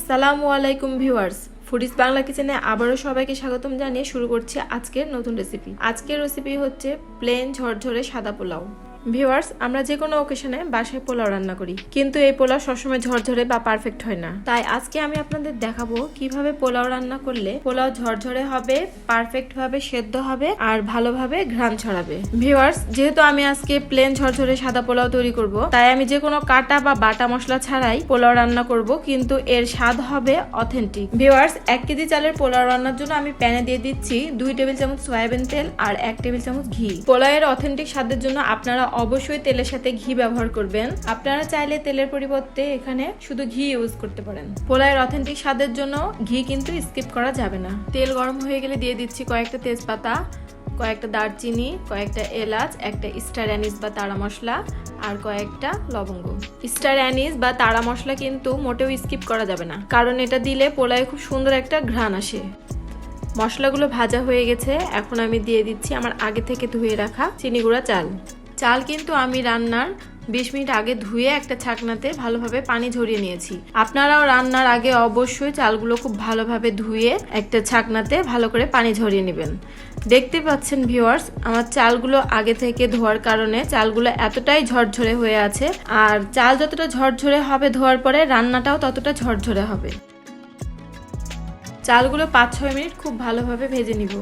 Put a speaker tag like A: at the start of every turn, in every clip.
A: আসসালামু আলাইকুম viewers, foodies Bangla কিচেনে আবারও সবাইকে স্বাগতম জানিয়ে শুরু করছি আজকের নতুন রেসিপি। আজকের রেসিপি হচ্ছে প্লেন ঝরঝরে সাদা পোলাও। ভিউয়ার্স, আমরা যে কোনো অকেশনে বাসায় পোলাও রান্না করি, কিন্তু এই পোলাও সবসময় ঝরঝরে বা পারফেক্ট হয় না। তাই আজকে আমি আপনাদের দেখাবো কিভাবে পোলাও রান্না করলে পোলাও ঝরঝরে হবে, পারফেক্ট ভাবে সেদ্ধ হবে আর ভালোভাবে ঘ্রাণ ছড়াবে। ভিউয়ার্স, যেহেতু আমি আজকে প্লেন ঝরঝরে সাদা পোলাও তৈরি করব, তাই আমি যে কোনো কাটা বা বাটা মশলা ছাড়াই পোলাও রান্না করব, কিন্তু এর স্বাদ হবে অথেন্টিক। ভিউয়ার্স, 1 কেজি চালের পোলাও রান্নার জন্য আমি প্যানে দিয়ে দিচ্ছি 2 টেবিল চামচ সয়াবিন তেল আর 1 টেবিল চামচ ঘি। পোলাওয়ের অথেন্টিক স্বাদের জন্য আপনারা অবশ্যই তেলের সাথে ঘি ব্যবহার করবেন। আপনারা চাইলে তেলের পরিবর্তে এখানে শুধু ঘি ইউজ করতে পারেন। পোলাওয়ের অথেন্টিক স্বাদের জন্য ঘি কিন্তু স্কিপ করা যাবে না। তেল গরম হয়ে গেলে দিয়ে দিচ্ছি কয়েকটা তেজপাতা, কয়েকটা দারচিনি, কয়েকটা এলাচ, একটা স্টার অ্যানিস বা তাড়া মশলা আর কয়েকটা লবঙ্গ। স্টার অ্যানিস বা তাড়া মশলা কিন্তু মোটেও স্কিপ করা যাবে না, কারণ এটা দিলে পোলাওয়ে খুব সুন্দর একটা ঘ্রাণ আসে। মশলাগুলো ভাজা হয়ে গেছে, এখন আমি দিয়ে দিচ্ছি আমার আগে থেকে ধুয়ে রাখা চিনি গুঁড়া চাল। চাল কিন্তু আমি রান্নার 20 মিনিট আগে ধুয়ে একটা ছাকনাতে ভালোভাবে পানি ঝরিয়ে নিয়েছি। আপনারাও রান্নার আগে অবশ্যই চালগুলো খুব ভালোভাবে ধুয়ে একটা ছাকনাতে ভালো করে পানি ঝরিয়ে নেবেন। দেখতে পাচ্ছেন ভিউয়ার্স, আমার চালগুলো আগে থেকে ধোয়ার কারণে চালগুলো এতটাই ঝরঝরে হয়ে আছে, আর চাল যতটা ঝরঝরে হবে ধোয়ার পরে রান্নাটাও ততটা ঝরঝরে হবে। চালগুলো 5-6 মিনিট খুব ভালোভাবে ভেজে নিব।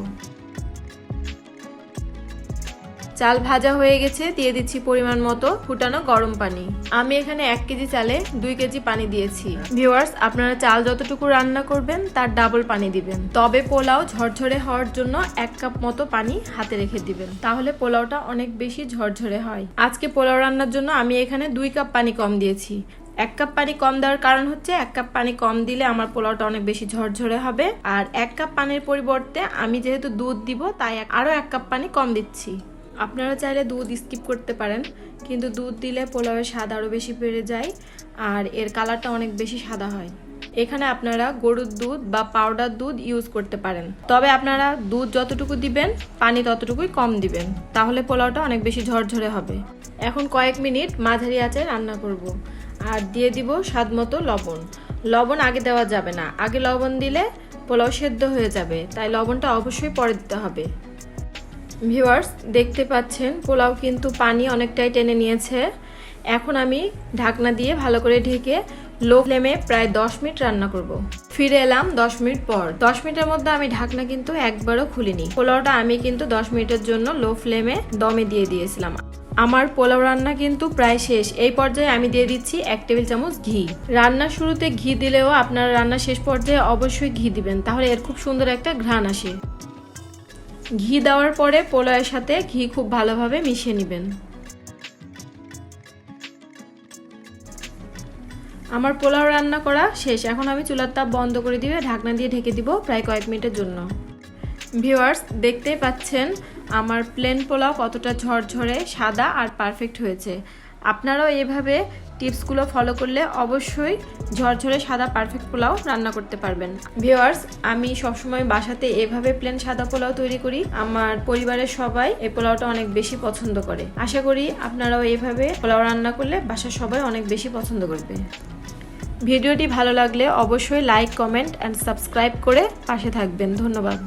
A: চাল ভাজা হয়ে গেছে, দিয়ে দিচ্ছি পরিমাণ মতো ফুটানো গরম পানি। আমি এখানে 1 কেজি চালে 2 কেজি পানি দিয়েছি। ভিউয়ার্স, আপনারা চাল যতটুকু রান্না করবেন তার ডাবল পানি দিবেন। তবে পোলাও ঝরঝরে হওয়ার জন্য 1 কাপ মতো পানি হাতে রেখে দিবেন, তাহলে পোলাওটা অনেক বেশি ঝরঝরে হয়। আজকে পোলাও রান্নার জন্য আমি এখানে 2 কাপ পানি কম দিয়েছি। 1 কাপ পানি কম দেওয়ার কারণ হচ্ছে 1 কাপ পানি কম দিলে আমার পোলাওটা অনেক বেশি ঝরঝরে হবে, আর 1 কাপ পানির পরিবর্তে আমি যেহেতু দুধ দিব তাই আরো 1 কাপ পানি কম দিচ্ছি। আপনারা চাইলে দুধ স্কিপ করতে পারেন, কিন্তু দুধ দিলে পোলাওয়ের স্বাদ আরও বেশি বেড়ে যায় আর এর কালারটা অনেক বেশি সাদা হয়। এখানে আপনারা গরুর দুধ বা পাউডার দুধ ইউজ করতে পারেন, তবে আপনারা দুধ যতটুকু দিবেন পানি ততটুকুই কম দিবেন, তাহলে পোলাওটা অনেক বেশি ঝরঝরে হবে। এখন কয়েক মিনিট মাঝারি আঁচে রান্না করব আর দিয়ে দিব স্বাদ মতো লবণ। লবণ আগে দেওয়া যাবে না, আগে লবণ দিলে পোলাও সেদ্ধ হয়ে যাবে, তাই লবণটা অবশ্যই পরে দিতে হবে। ভিউয়ার্স, দেখতে পাচ্ছেন পোলাও কিন্তু পানি অনেকটাই টেনে নিয়েছে। এখন আমি ঢাকনা দিয়ে ভালো করে ঢেকে লো ফ্লেমে প্রায় 10 মিনিট রান্না করব। ফিরে এলাম 10 মিনিট পর। 10 মিনিটের মধ্যে আমি ঢাকনা কিন্তু একবারও খুলিনি। পোলাওটা আমি কিন্তু 10 মিনিটের জন্য লো ফ্লেমে দমে দিয়ে দিয়েছিলাম। আমার পোলাও রান্না কিন্তু প্রায় শেষ। এই পর্যায়ে আমি দিয়ে দিচ্ছি 1 টেবিল চামচ ঘি। রান্নার শুরুতে ঘি দিলেও আপনারা রান্নার শেষ পর্যায়ে অবশ্যই ঘি দিবেন, তাহলে এর খুব সুন্দর একটা ঘ্রাণ আসে। ঘি দেওয়ার পরে পোলাওয়ের সাথে ঘি খুব ভালোভাবে মিশিয়ে নেবেন। আমার পোলাও রান্না করা শেষ। এখন আমি চুলার তাপ বন্ধ করে দিয়ে ঢাকনা দিয়ে ঢেকে দিব প্রায় কয়েক মিনিটের জন্য। ভিউয়ার্স, দেখতেই পাচ্ছেন আমার প্লেন পোলাও কতটা ঝরঝরে সাদা আর পারফেক্ট হয়েছে। আপনারাও এভাবে টিপসগুলো ফলো করলে অবশ্যই ঝরঝরে সাদা পারফেক্ট পোলাও রান্না করতে পারবেন। ভিউয়ার্স, আমি সবসময় বাসাতে এভাবে প্লেন সাদা পোলাও তৈরি করি। আমার পরিবারের সবাই এই পোলাওটা অনেক বেশি পছন্দ করে। আশা করি আপনারাও এভাবে পোলাও রান্না করলে বাসার সবাই অনেক বেশি পছন্দ করবে। ভিডিওটি ভালো লাগলে অবশ্যই লাইক, কমেন্ট অ্যান্ড সাবস্ক্রাইব করে পাশে থাকবেন। ধন্যবাদ।